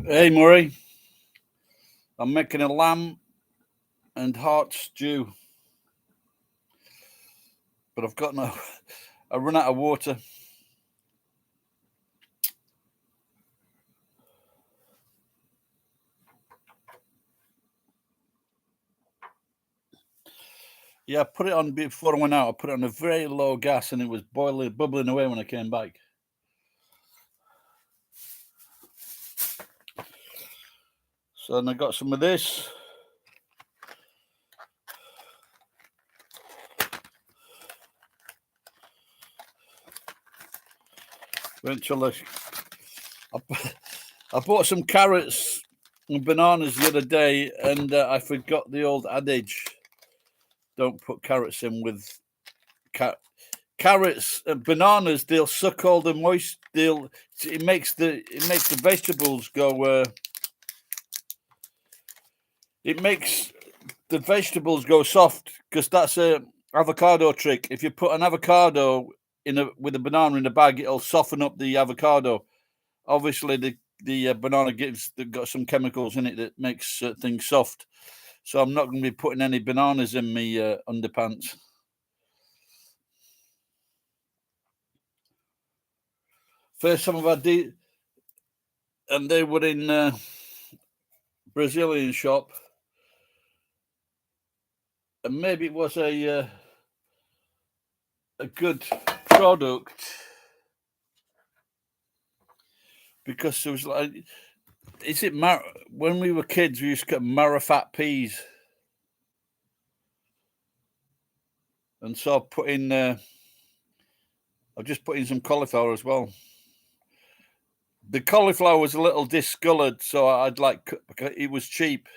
Hey Murray, I'm making a lamb and heart stew, but I've got I run out of water. Yeah, I put it on before I went out. I put it on a very low gas, and it was bubbling away when I came back. So then I got some of this. Eventually, I bought some carrots and bananas the other day, and I forgot the old adage: don't put carrots in with carrots and bananas. They'll suck all the moist. It makes the vegetables go. It makes the vegetables go soft, because that's a avocado trick. If you put an avocado with a banana in a bag, it'll soften up the avocado. Obviously, the banana got some chemicals in it that makes things soft. So I'm not going to be putting any bananas in my underpants. First time I've had and they were in Brazilian shop, and maybe it was a good product, because there was like, when we were kids, we used to get marrowfat peas, and so I've just put in some cauliflower as well. The cauliflower was a little discolored, so it was cheap.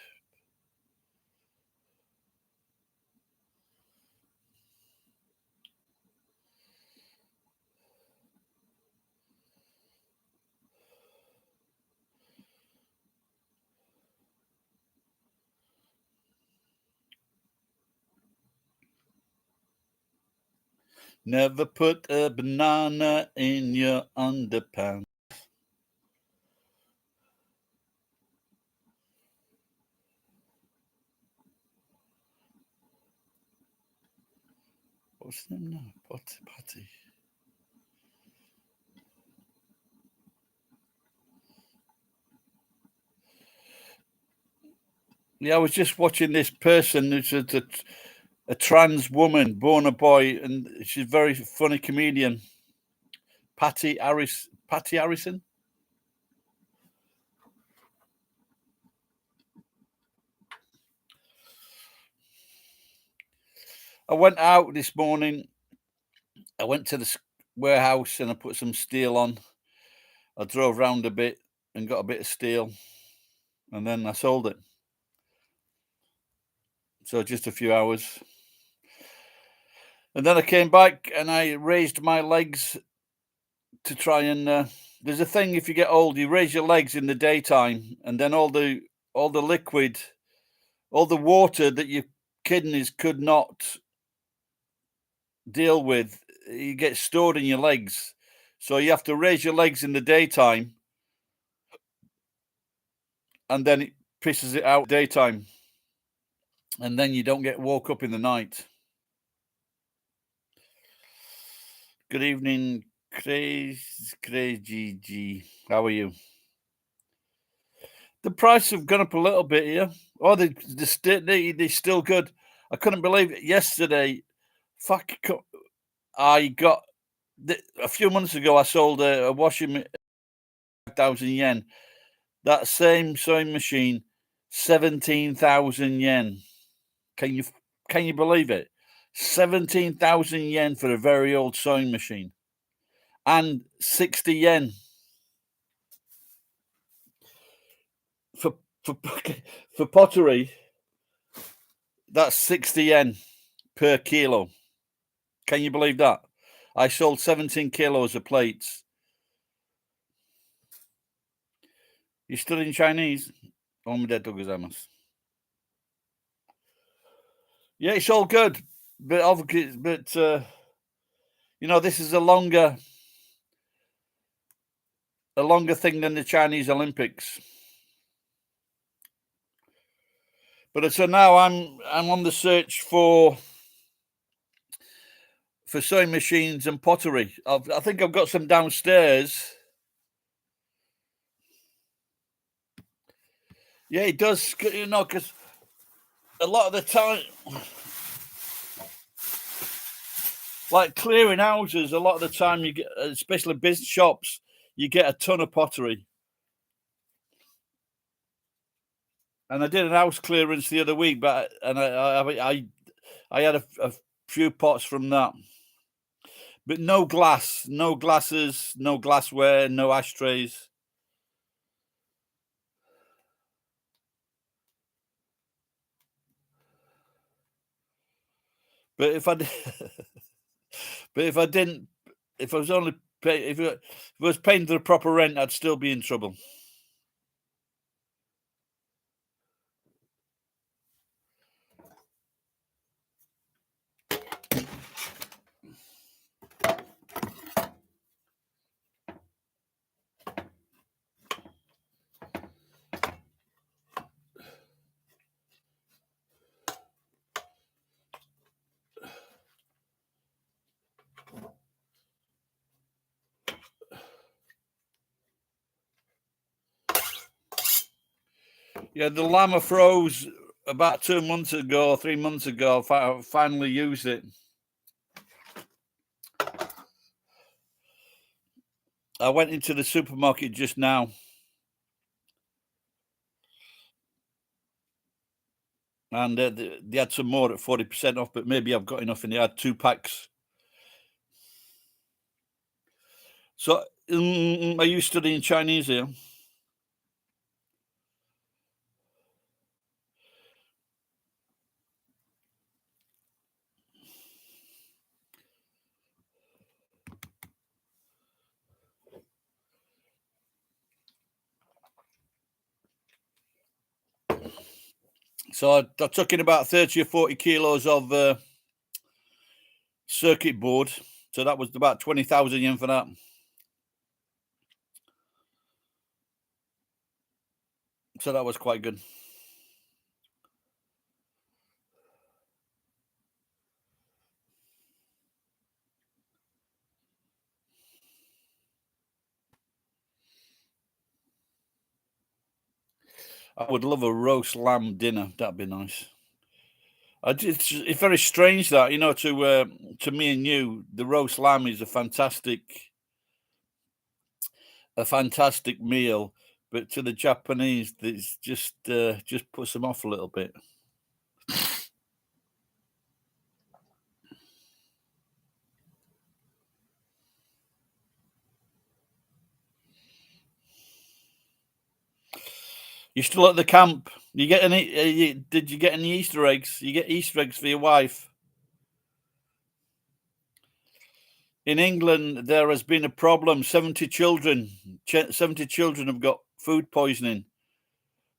Never put a banana in your underpants. What's the name now? Patty. Yeah, I was just watching this person who's a trans woman, born a boy, and she's a very funny comedian. Patty Harrison. I went out this morning. I went to the warehouse and I put some steel on. I drove around a bit and got a bit of steel, and then I sold it. So just a few hours. And then I came back and I raised my legs to try and there's a thing, if you get old, you raise your legs in the daytime, and then all the liquid, all the water that your kidneys could not deal with, you get stored in your legs. So you have to raise your legs in the daytime, and then it pisses it out daytime, and then you don't get woke up in the night. Good evening, Crazy G. How are you? The price have gone up a little bit here. Oh, they're still good. I couldn't believe it yesterday. I got a few months ago. I sold a washing machine, 5,000 yen. That same sewing machine, 17,000 yen. Can you believe it? 17,000 yen for a very old sewing machine, and 60 yen for for for pottery. That's 60 yen per kilo. Can you believe that? I sold 17 kilos of plates. You studying Chinese? Yeah, it's all good, but obviously, you know, this is a longer thing than the Chinese Olympics. But so now I'm on the search for sewing machines and pottery. I think I've got some downstairs. Yeah, it does, you know, because a lot of the time, like clearing houses, a lot of the time you get, especially business shops, you get a ton of pottery. And I did an house clearance the other week, but I had a few pots from that, but no glass, no glasses, no glassware, no ashtrays. But if I but if I didn't, if I was only pay, if I was paying the proper rent, I'd still be in trouble. Yeah, the llama froze about 2 months ago, 3 months ago. I finally used it. I went into the supermarket just now, and they had some more at 40% off, but maybe I've got enough, and they had 2 packs. So, are you studying Chinese here? So I took in about 30 or 40 kilos of circuit board. So that was about 20,000 yen for that. So that was quite good. I would love a roast lamb dinner. That'd be nice. It's very strange that, you know, to me and you, the roast lamb is a fantastic meal, but to the Japanese, it's just puts them off a little bit. You're still at the camp. You get any? Did you get any Easter eggs? You get Easter eggs for your wife. In England, there has been a problem. 70 children have got food poisoning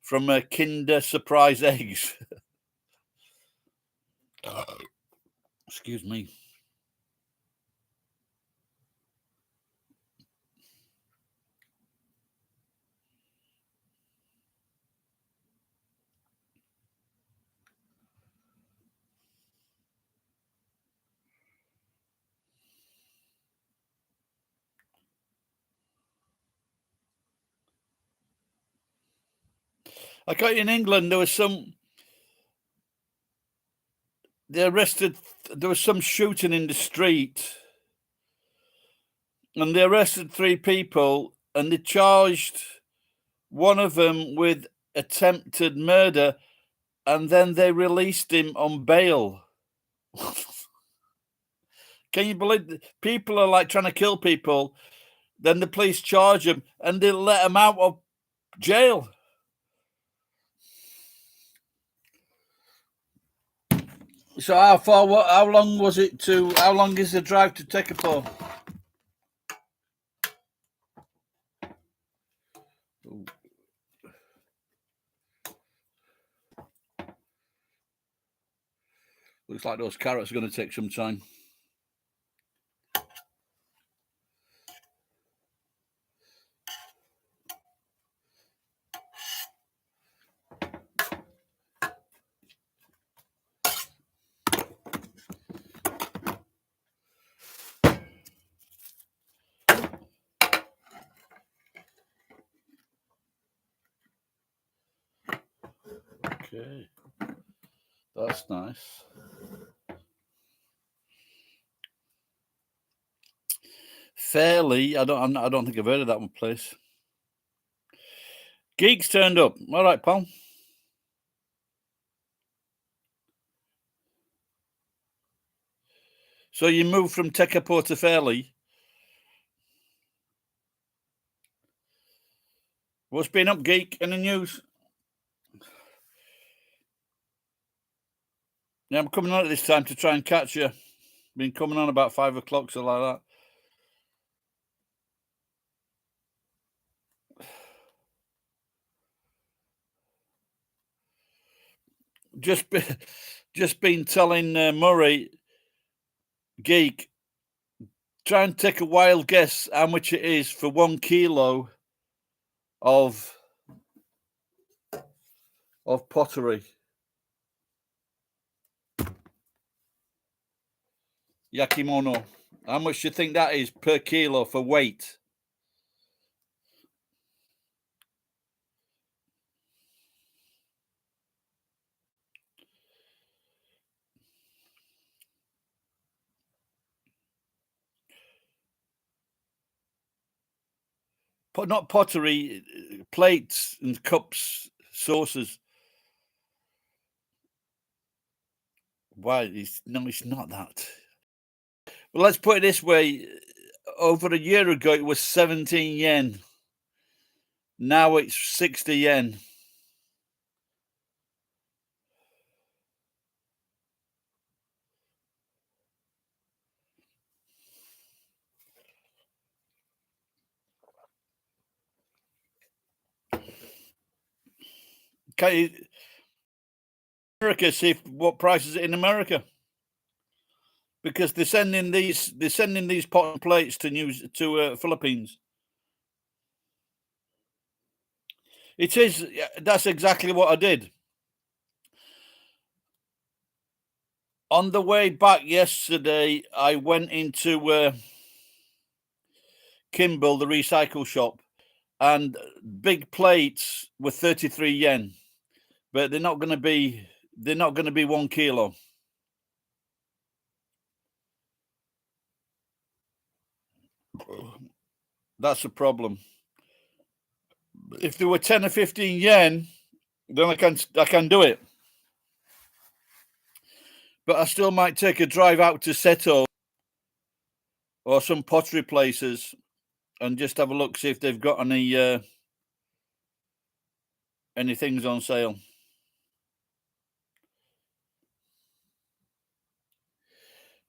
from Kinder Surprise eggs. Excuse me. I got in England. There was some. They arrested. There was some shooting in the street, and they arrested 3 people, and they charged one of them with attempted murder, and then they released him on bail. Can you believe people are like trying to kill people? Then the police charge them and they let them out of jail. So how far? How long was it to? How long is the drive to Tekapo? Looks like those carrots are going to take some time. Okay, that's nice. Fairly, I don't think I've heard of that one place. Geeks turned up. All right, pal. So you moved from Tekapo to Fairley. What's been up, Geek? Any news? Yeah, I'm coming on at this time to try and catch you. Been coming on about 5 o'clock, so like that. Just been telling Murray, Geek, try and take a wild guess how much it is for 1 kilo of pottery. Yakimono. How much do you think that is per kilo for weight? Not pottery, plates and cups, saucers. Why? It's not that. Well, let's put it this way. Over a year ago, it was 17 yen. Now it's 60 yen. Can you, America, see what price is it in America? Because they're sending these pot and plates to Philippines. It is. That's exactly what I did. On the way back yesterday, I went into Kimball, the recycle shop, and big plates were 33 yen, but they're not going to be 1 kilo. That's a problem. If there were 10 or 15 yen, then I can do it. But I still might take a drive out to Seto or some pottery places and just have a look, see if they've got any things on sale.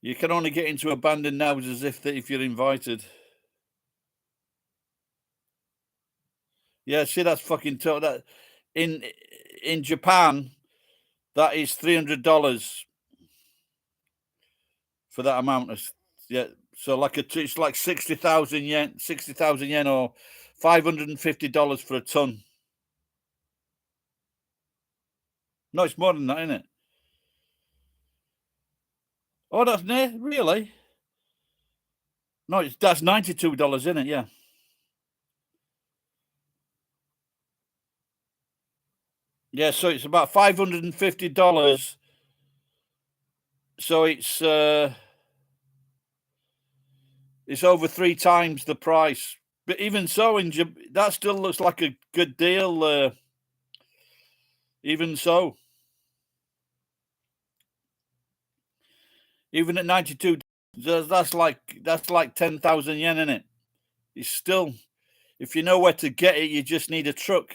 You can only get into abandoned houses if you're invited. Yeah, see, that's fucking tough. That in Japan, that is $300 for that amount of So it's like 60,000 yen, or $550 for a ton. No, it's more than that, isn't it? Oh, that's really? No, that's $92, isn't it? Yeah. Yeah, so it's about $550. So it's over 3 times the price. But even so, that still looks like a good deal. Even so, even at $92, That's like 10,000 yen in it. It's still, if you know where to get it, you just need a truck.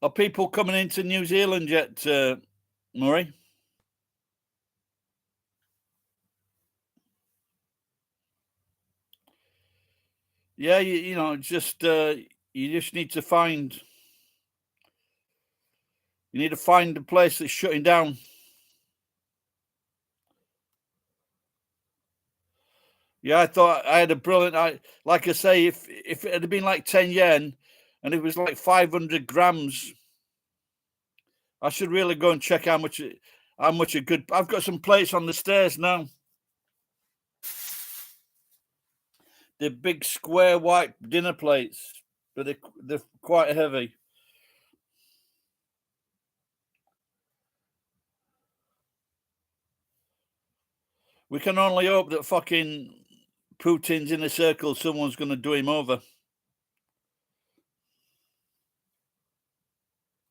Are people coming into New Zealand yet, Murray? Yeah, you know, just you just need to find. You need to find a place that's shutting down. Yeah, I thought I had a brilliant. Like I say, if it had been like 10 yen, and it was like 500 grams, I should really go and check how much a good. I've got some plates on the stairs now. They're big square white dinner plates, but they're quite heavy. We can only hope that fucking Putin's in a circle. Someone's going to do him over,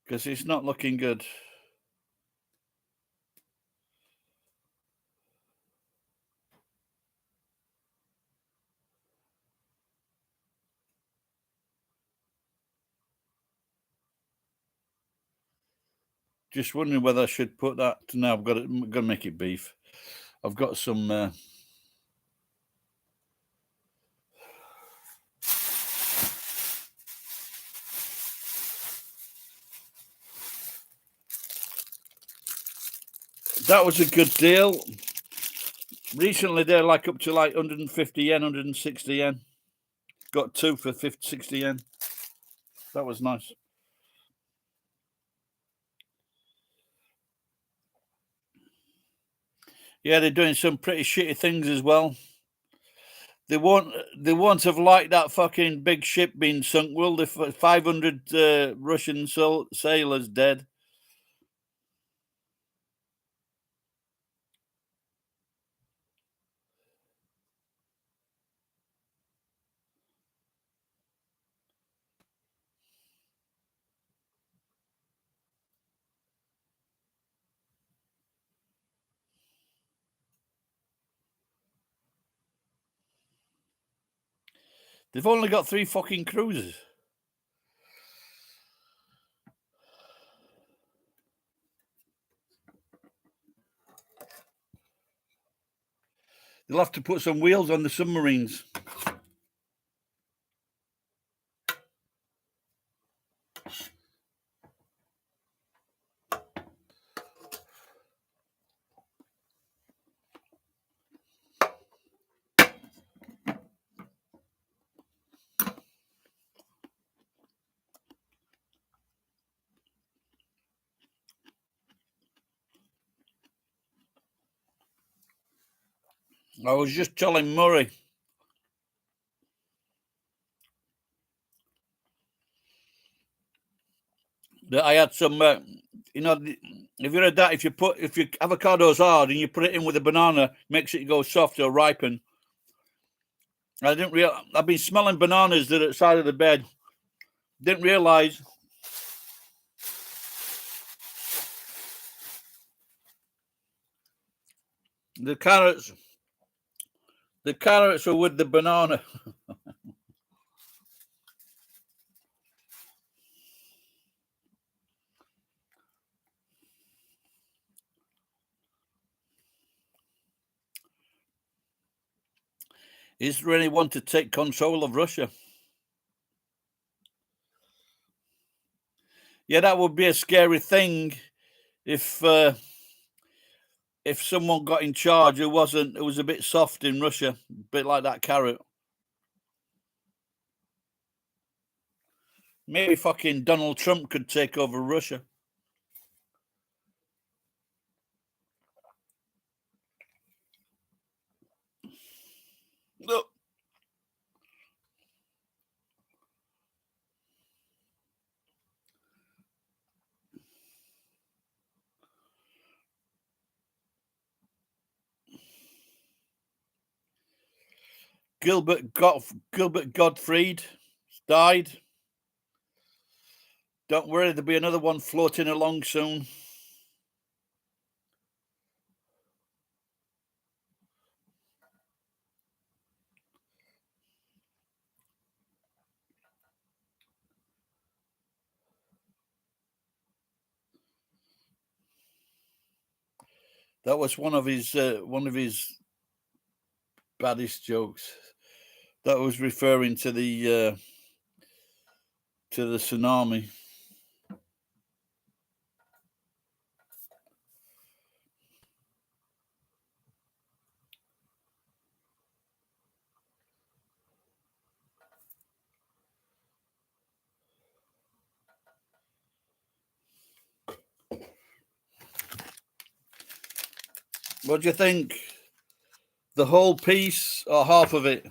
because it's not looking good. Just wondering whether I should put that. No, I'm going to make it beef. I've got some. That was a good deal. Recently, they're like up to like 150 yen, 160 yen. Got two for 50, 60 yen. That was nice. Yeah, they're doing some pretty shitty things as well. They won't have liked that fucking big ship being sunk, will they? 500 Russian sailors dead. They've only got 3 fucking cruisers. They'll have to put some wheels on the submarines. I was just telling Murray that I had some, you know, if you read that, if your avocado's hard and you put it in with a banana, makes it go soft or ripen. I didn't realize. I've been smelling bananas that are at the side of the bed. Didn't realize the carrots. The carrots are with the banana. Is there anyone to take control of Russia? Yeah, that would be a scary thing if someone got in charge who was a bit soft in Russia, a bit like that carrot. Maybe fucking Donald Trump could take over Russia. No. Gilbert Gottfried died. Don't worry, there'll be another one floating along soon. That was one of his baddest jokes. That was referring to the tsunami. What do you think? The whole piece or half of it?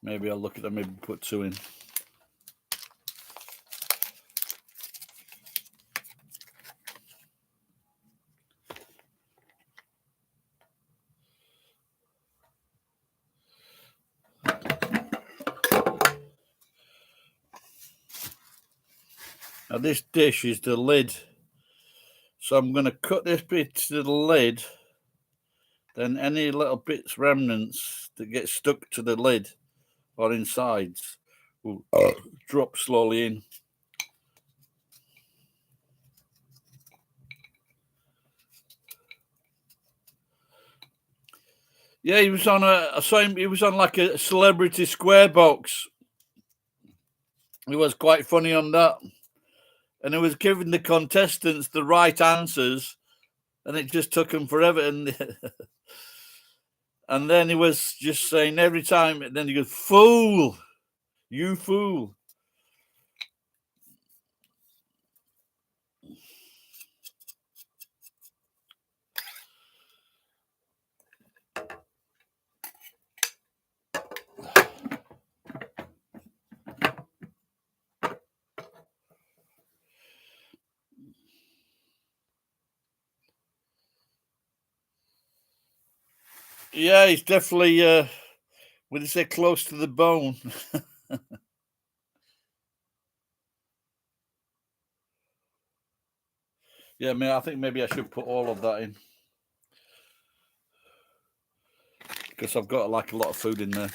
Maybe I'll look at that. Maybe put 2 in. Now this dish is the lid, so I'm going to cut this bit to the lid. Then any little bits, remnants that get stuck to the lid or insides will drop slowly in. Yeah, he was on I saw him. He was on like a Celebrity Square box. He was quite funny on that, and he was giving the contestants the right answers, and it just took him forever. And then he was just saying every time, and then he goes, "Fool, you fool." Yeah, he's definitely, would you say, close to the bone? Yeah, I think maybe I should put all of that in, because I've got like a lot of food in there.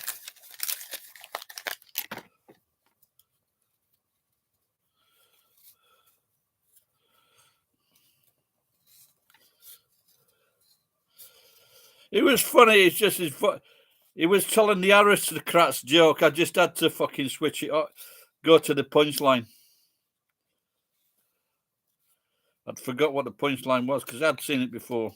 It was funny. It's just he was telling the aristocrats joke. I just had to fucking switch it up, go to the punchline. I'd forgot what the punchline was because I'd seen it before.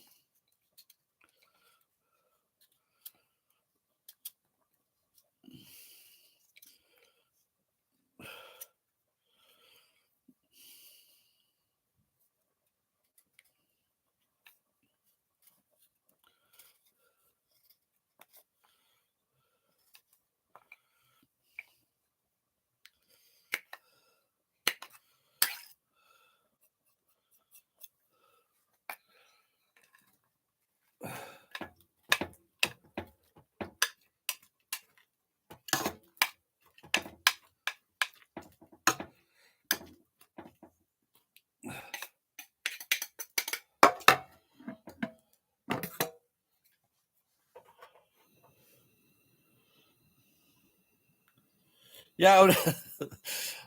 Yeah,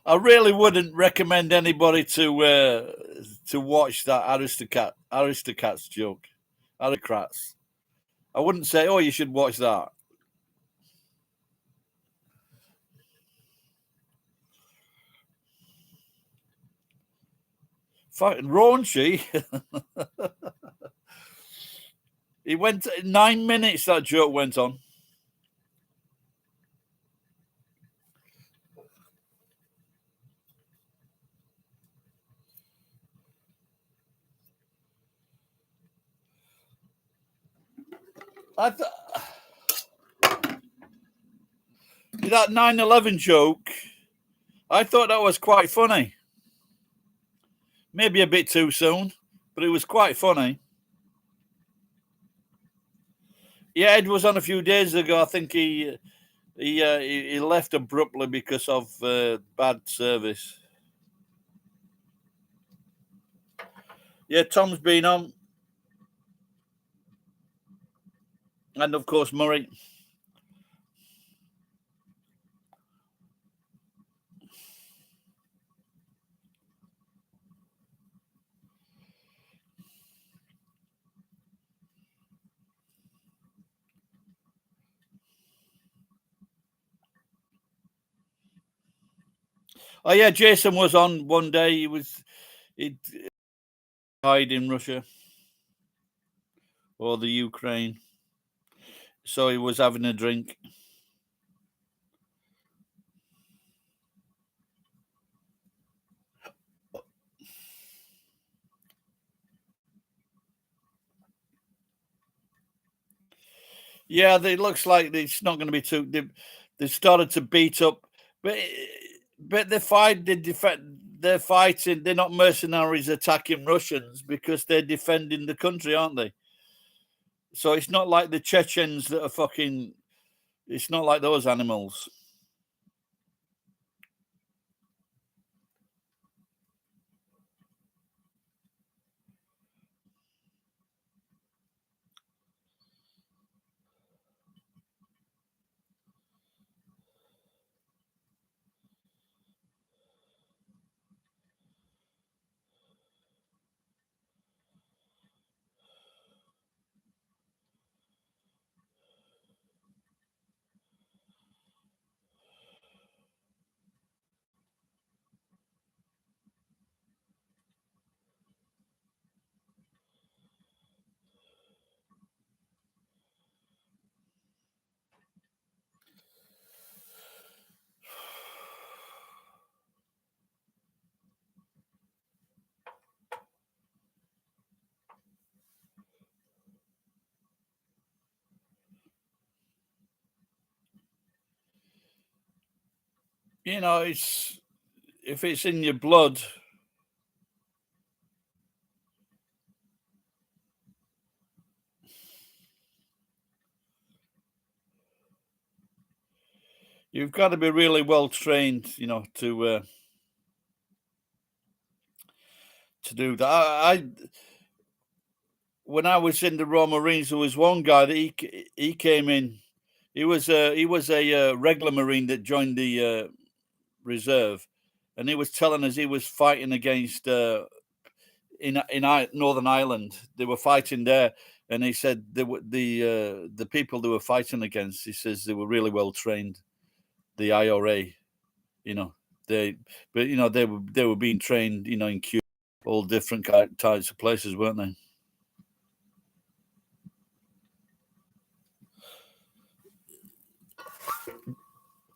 I really wouldn't recommend anybody to watch that aristocrats joke. Aristocrats. I wouldn't say, oh, you should watch that. Fucking raunchy. It went 9 minutes. That joke went on. That 9/11 joke, I thought that was quite funny. Maybe a bit too soon, but it was quite funny. Yeah, Ed was on a few days ago. I think he left abruptly because of bad service. Yeah, Tom's been on, and of course Murray. Oh yeah, Jason was on one day. He died in Russia or the Ukraine, so he was having a drink. Yeah, it looks like it's not going to be too. They started to beat up, but they fight. They're fighting. They're not mercenaries attacking Russians because they're defending the country, aren't they? So it's not like the Chechens that are fucking. It's not like those animals. You know, it's if it's in your blood. You've got to be really well trained, you know, to do that. When I was in the Royal Marines, there was one guy that he came in. He was a regular Marine that joined the reserve, and he was telling us he was fighting against in Northern Ireland. They were fighting there, and he said the people they were fighting against. He says they were really well trained. The IRA, you know, they were being trained, you know, in Cuba, all different types of places, weren't they?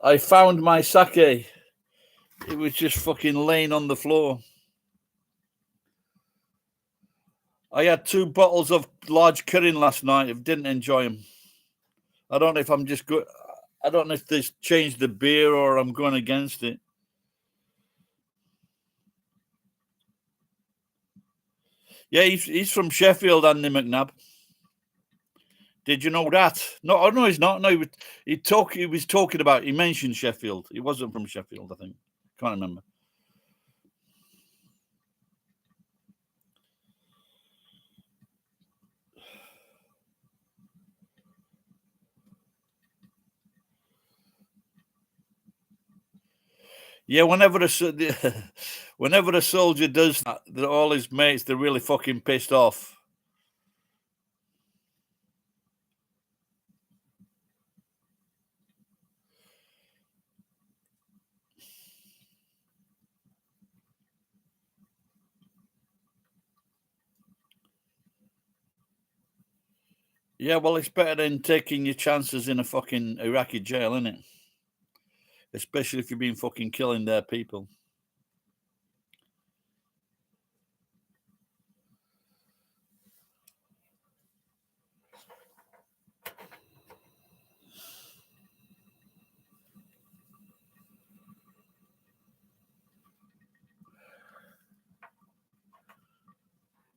I found my sake. It was just fucking laying on the floor. I had 2 bottles of large Kirin last night. I didn't enjoy them. I don't know if I'm just good. I don't know if they changed the beer or I'm going against it. Yeah, he's from Sheffield, Andy McNabb. Did you know that? No, oh, no, he's not. No, he was talking about. He mentioned Sheffield. He wasn't from Sheffield, I think. Can't remember. Yeah, whenever a soldier does that, all his mates they're really fucking pissed off. Yeah, well, it's better than taking your chances in a fucking Iraqi jail, isn't it? Especially if you've been fucking killing their people.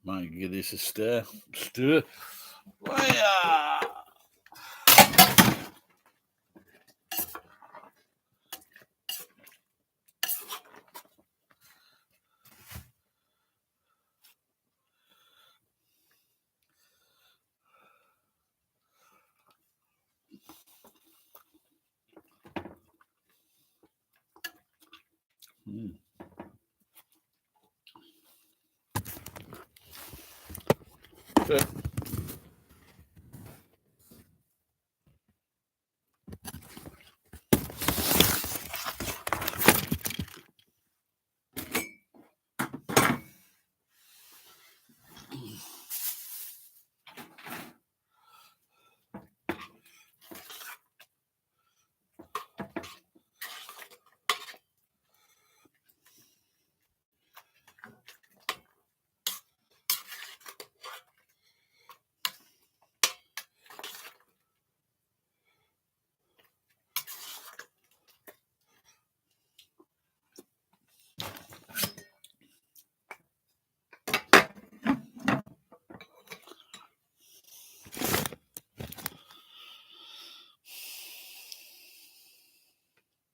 Might give this a stir. Stir.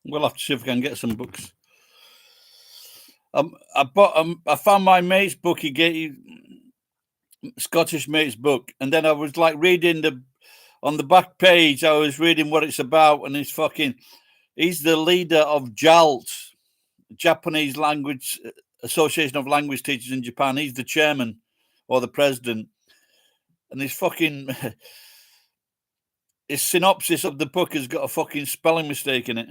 We'll have to see if we can get some books. I found my mate's book. He gave Scottish mate's book, and then I was like reading on the back page. I was reading what it's about, and he's the leader of JALT, Japanese Language Association of Language Teachers in Japan. He's the chairman or the president, and his synopsis of the book has got a fucking spelling mistake in it.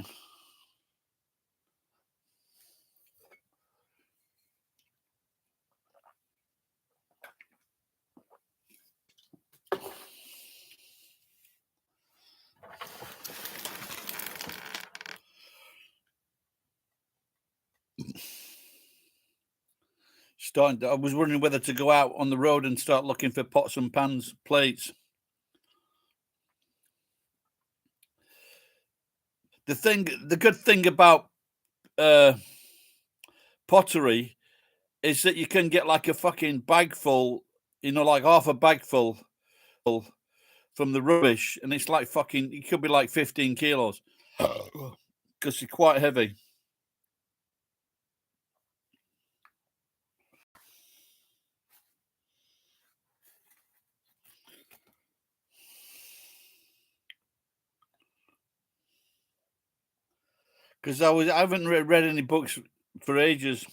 I was wondering whether to go out on the road and start looking for pots and pans, plates. The good thing about pottery is that you can get like a fucking bag full, like half a bag full from the rubbish, and it's like fucking, it could be like 15 kilos because it's quite heavy. Because I haven't read any books for ages.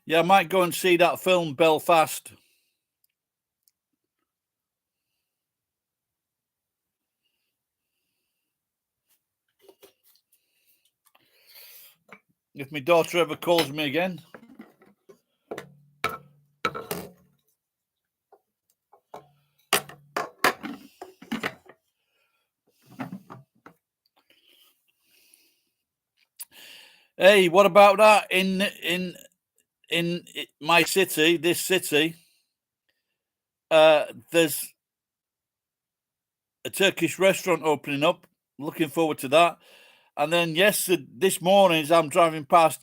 Yeah, I might go and see that film Belfast. If my daughter ever calls me again. Hey, what about that in my city, this city? There's a Turkish restaurant opening up. Looking forward to that. And then this morning, as I'm driving past,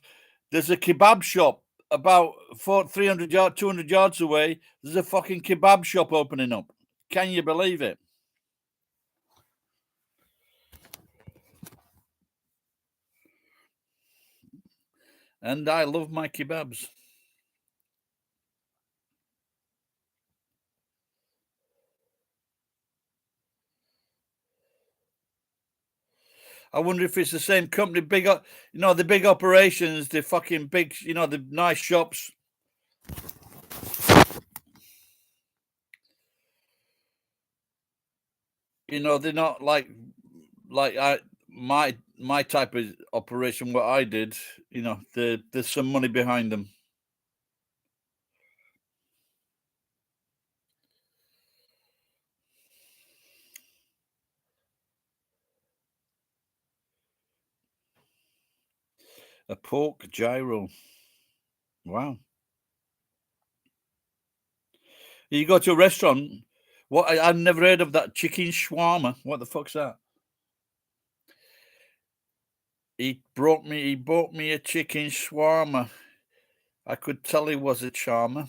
there's a kebab shop about 200 yards away. There's a fucking kebab shop opening up. Can you believe it? And I love my kebabs. I wonder if it's the same company, the big operations, the fucking big, the nice shops. They're not like my type of operation. What I did, there's some money behind them. A pork gyro. Wow. You go to a restaurant. What? I've never heard of that chicken shawarma. What the fuck's that? He bought me a chicken shawarma. I could tell he was a charmer.